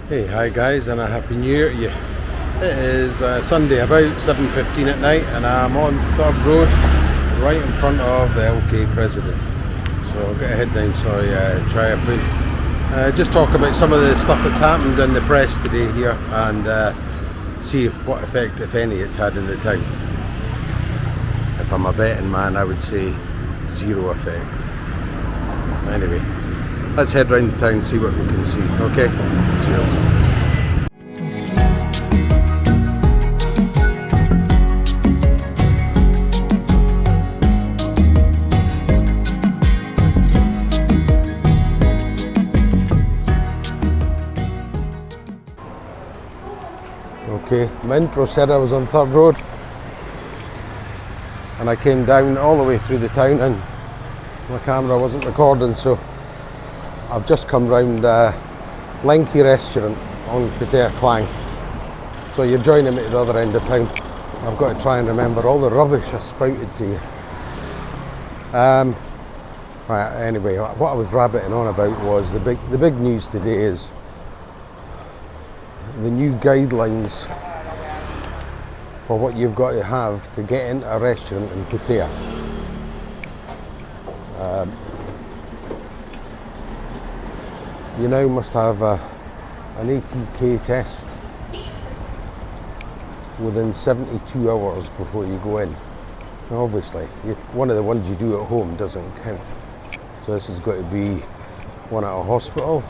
Hey, hi guys, and a happy new year to you. It is Sunday about 7:15 at night, and I'm on Third Road, right in front of the LK President. So I'll get a head down Soi Buakhao. Just talk about some of the stuff that's happened in the press today here, and see what effect, if any, it's had in the town. If I'm a betting man, I would say zero effect. Anyway, let's head round the town and see what we can see. Okay, cheers. Okay, my intro said I was on Third Road, and I came down all the way through the town and my camera wasn't recording, so I've just come round Lenky restaurant on Pattaya Klang. So you're joining me at the other end of town. I've got to try and remember all the rubbish I spouted to you. Right, anyway, what I was rabbiting on about was the big news today is the new guidelines for what you've got to have to get into a restaurant in Pattaya. You now must have an ATK test within 72 hours before you go in. Now obviously, one of the ones you do at home doesn't count. So this has got to be one at a hospital,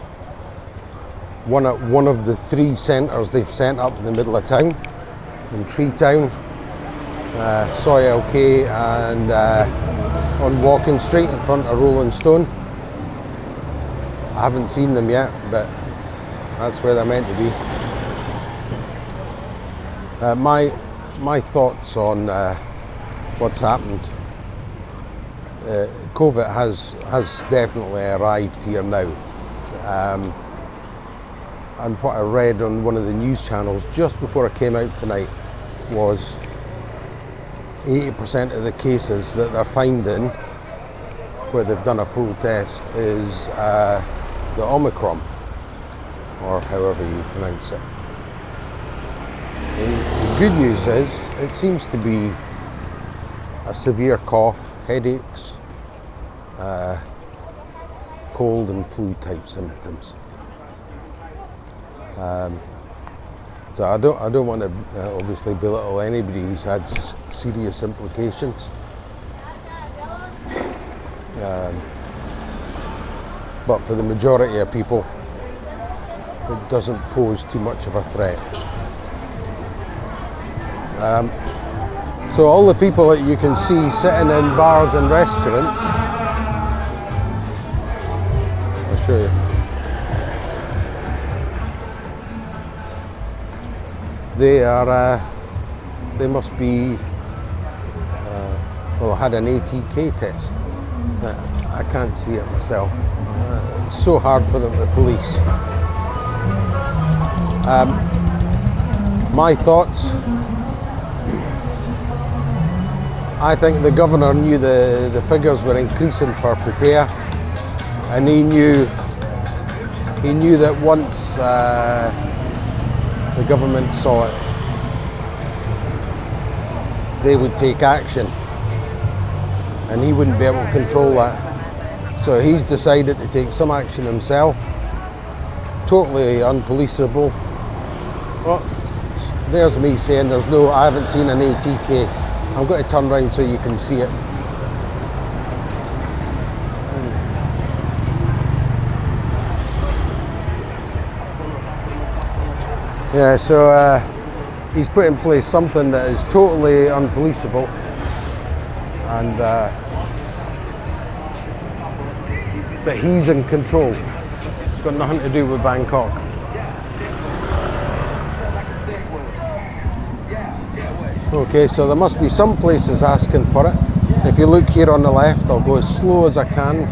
one at one of the 3 centres they've sent up in the middle of town, in TreeTown, Soi LK, and on Walking Street in front of Rolling Stone. I haven't seen them yet, but that's where they're meant to be. My thoughts on what's happened. COVID has definitely arrived here now. And what I read on one of the news channels just before I came out tonight was 80% of the cases that they're finding where they've done a full test is the Omicron, or however you pronounce it. The good news is it seems to be a severe cough, headaches, cold and flu type symptoms. So I don't want to obviously belittle anybody who's had serious implications. But for the majority of people, it doesn't pose too much of a threat. So all the people that you can see sitting in bars and restaurants, I'll show you. They must be, well, had an ATK test. I can't see it myself. It's so hard for them to police. My thoughts, I think the governor knew the figures were increasing for Pattaya, and he knew that once the government saw it, they would take action, and he wouldn't be able to control that. So he's decided to take some action himself, totally unpoliceable. Well, there's me saying I haven't seen an ATK. I'm going to turn around so you can see it. Yeah, so he's put in place something that is totally unpoliceable, and that he's in control. It's got nothing to do with Bangkok. Okay, so there must be some places asking for it. If you look here on the left, I'll go as slow as I can.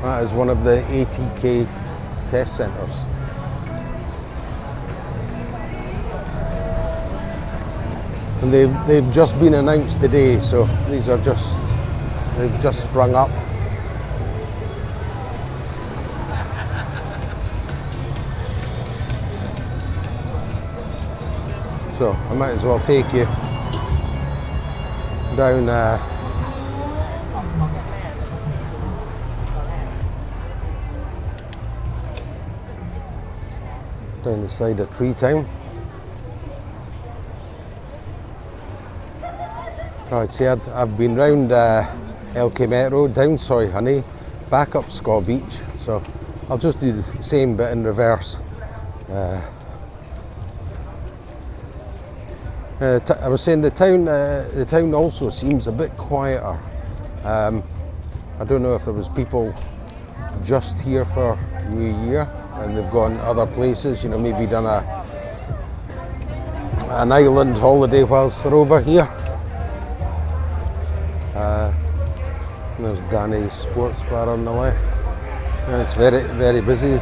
That is one of the ATK test centres. And they've just been announced today, so these are just they've just sprung up. So I might as well take you down down the side of TreeTown. I've been round LK Metro, down Soi Honey, back up Soi Beach, so I'll just do the same bit in reverse. I was saying the town also seems a bit quieter. I don't know if there was people just here for New Year and they've gone other places, you know, maybe done an island holiday whilst they're over here. There's Danny's Sports Bar on the left. And it's very, very busy.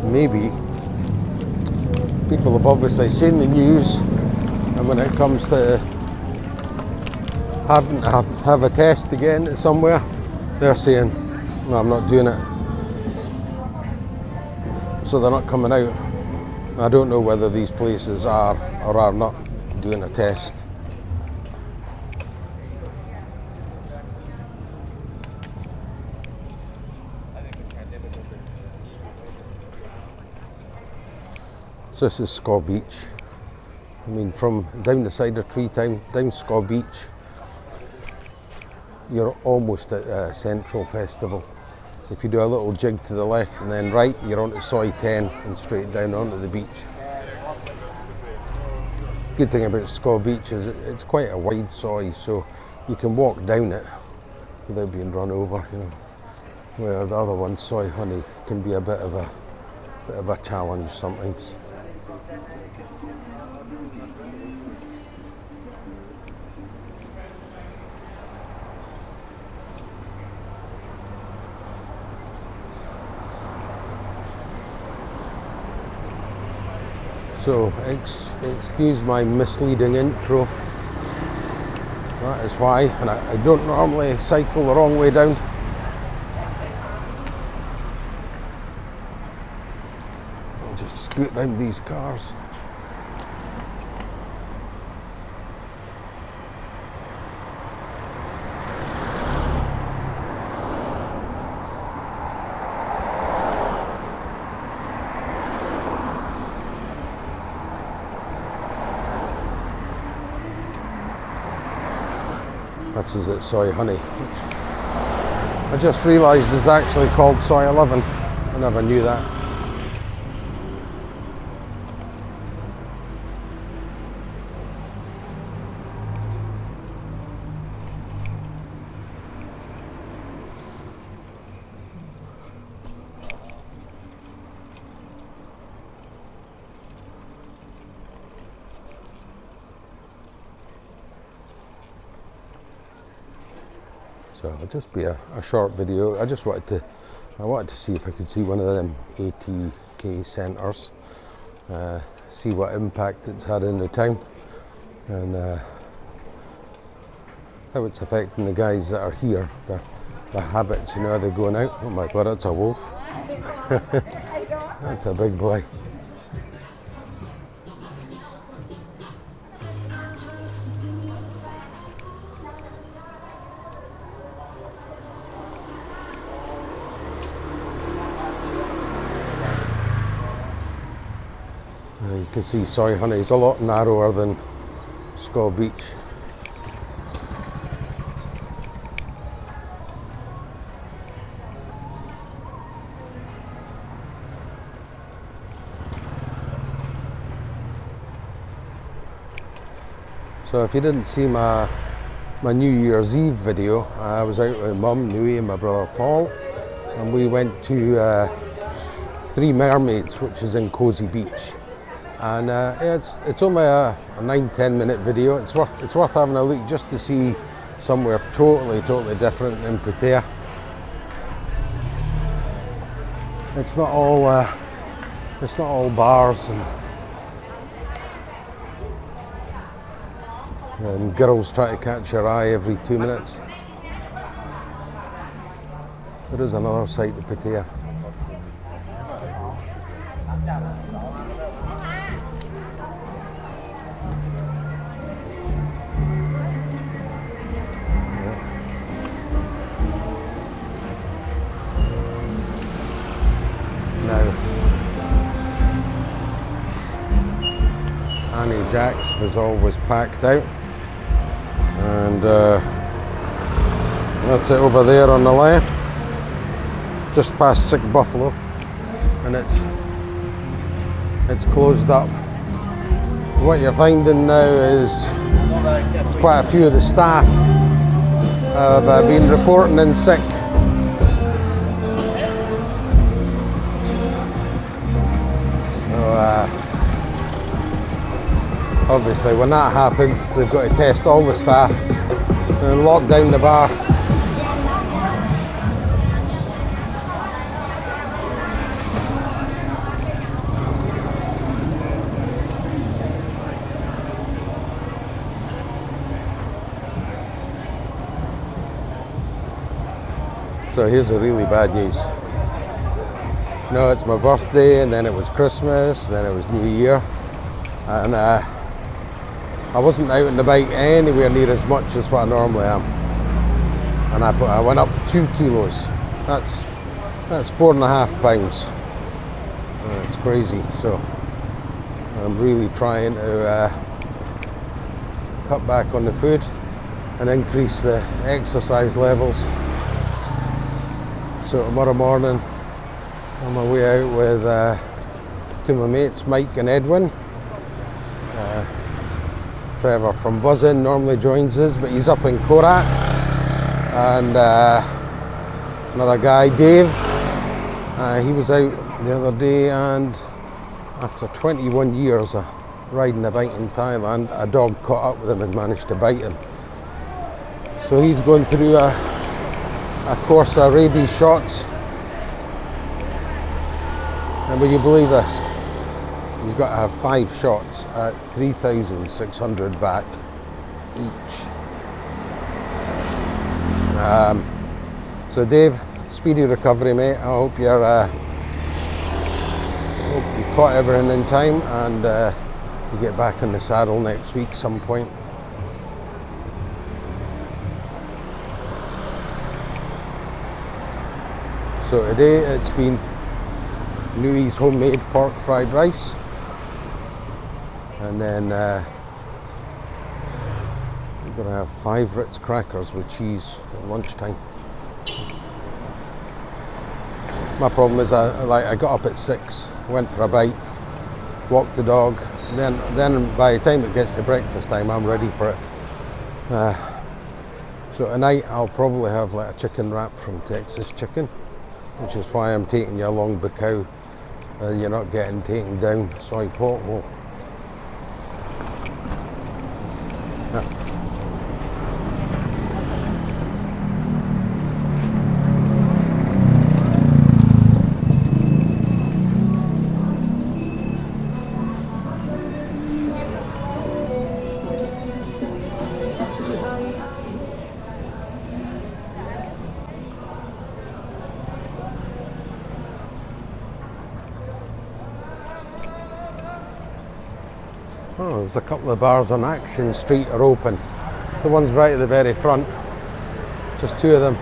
Maybe people have obviously seen the news, and when it comes to having to have a test to get into somewhere, they're saying, no, I'm not doing it. So they're not coming out. I don't know whether these places are or are not doing a test. So this is Soi Beach. I mean, from down the side of TreeTown, down Soi Beach, you're almost at Central Festival. If you do a little jig to the left and then right, you're onto Soi 10 and straight down onto the beach. Good thing about Soi Beach is it's quite a wide soi, so you can walk down it without being run over, you know. Where the other one, Soi Honey, can be a bit of a challenge sometimes. So, excuse my misleading intro. That is why, and I don't normally cycle the wrong way down. I'll just scoot round these cars. This is at Soi Honey, which I just realised is actually called Soi 11. I never knew that. So it'll just be a short video. I wanted to see if I could see one of them ATK centres, see what impact it's had in the town, and how it's affecting the guys that are here, the habits, you know, are they going out? Oh my god, that's a wolf. That's a big boy. You can see Soi Honey is a lot narrower than Soi Beach. So if you didn't see my New Year's Eve video, I was out with Mum, Nui and my brother Paul, and we went to Three Mermaids, which is in Cozy Beach. And it's only a 9-10 minute video. It's worth having a look just to see somewhere totally different in Pattaya. It's not all bars and girls try to catch your eye every 2 minutes. There is another side to Pattaya. Annie Jack's was always packed out, and that's it over there on the left, just past Soi Buakhao, and it's closed up. What you're finding now is quite a few of the staff have been reporting in sick. Obviously, when that happens, they've got to test all the staff and lock down the bar. So here's the really bad news. No, it's my birthday, and then it was Christmas, then it was New Year, and I wasn't out on the bike anywhere near as much as what I normally am, and I went up 2 kilos. That's 4.5 pounds. It's crazy. So I'm really trying to cut back on the food and increase the exercise levels. So tomorrow morning, on my way out with two of my mates, Mike and Edwin. Trevor from Buzzin normally joins us, but he's up in Korat. And another guy, Dave, he was out the other day, and after 21 years of riding a bike in Thailand, a dog caught up with him and managed to bite him. So he's going through a course of rabies shots. And will you believe this? He's got to have 5 shots at 3,600 baht each. So Dave, speedy recovery, mate. I hope you caught everything in time, and you get back in the saddle next week some point. So today it's been Nui's homemade pork fried rice, and then we're going to have 5 Ritz crackers with cheese at lunchtime. My problem is I got up at 6, went for a bike, walked the dog, and then by the time it gets to breakfast time, I'm ready for it. So tonight I'll probably have like a chicken wrap from Texas Chicken, which is why I'm taking you along Buakhao, and you're not getting taken down Soi Buakhao. Oh, there's a couple of bars on Action Street are open. The one's right at the very front. Just 2 of them.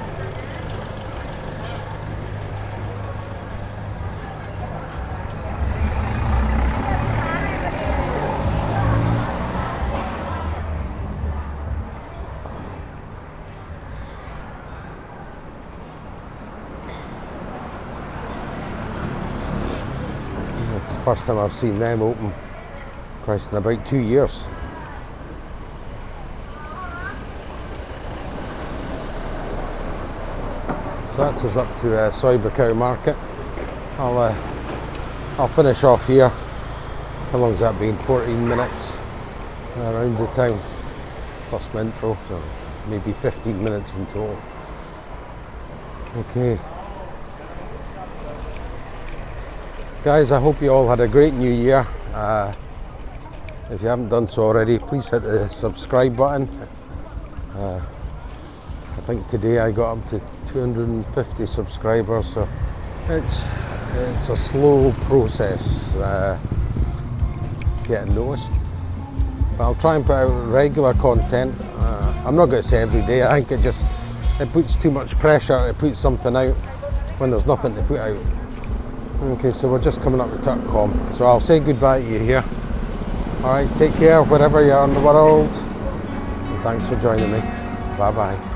It's the first time I've seen them open. Christ, in about 2 years. So that's us up to Soi Buakhao market. I'll finish off here. How long's that been? 14 minutes around the town, plus my intro, so maybe 15 minutes in total. Okay. Guys, I hope you all had a great new year. If you haven't done so already, please hit the subscribe button. I think today I got up to 250 subscribers, so it's a slow process getting noticed. But I'll try and put out regular content. I'm not going to say every day. I think it puts too much pressure to put something out when there's nothing to put out. Okay, so we're just coming up to Tuckcom, so I'll say goodbye to you here. Alright, take care wherever you are in the world, and thanks for joining me. Bye bye.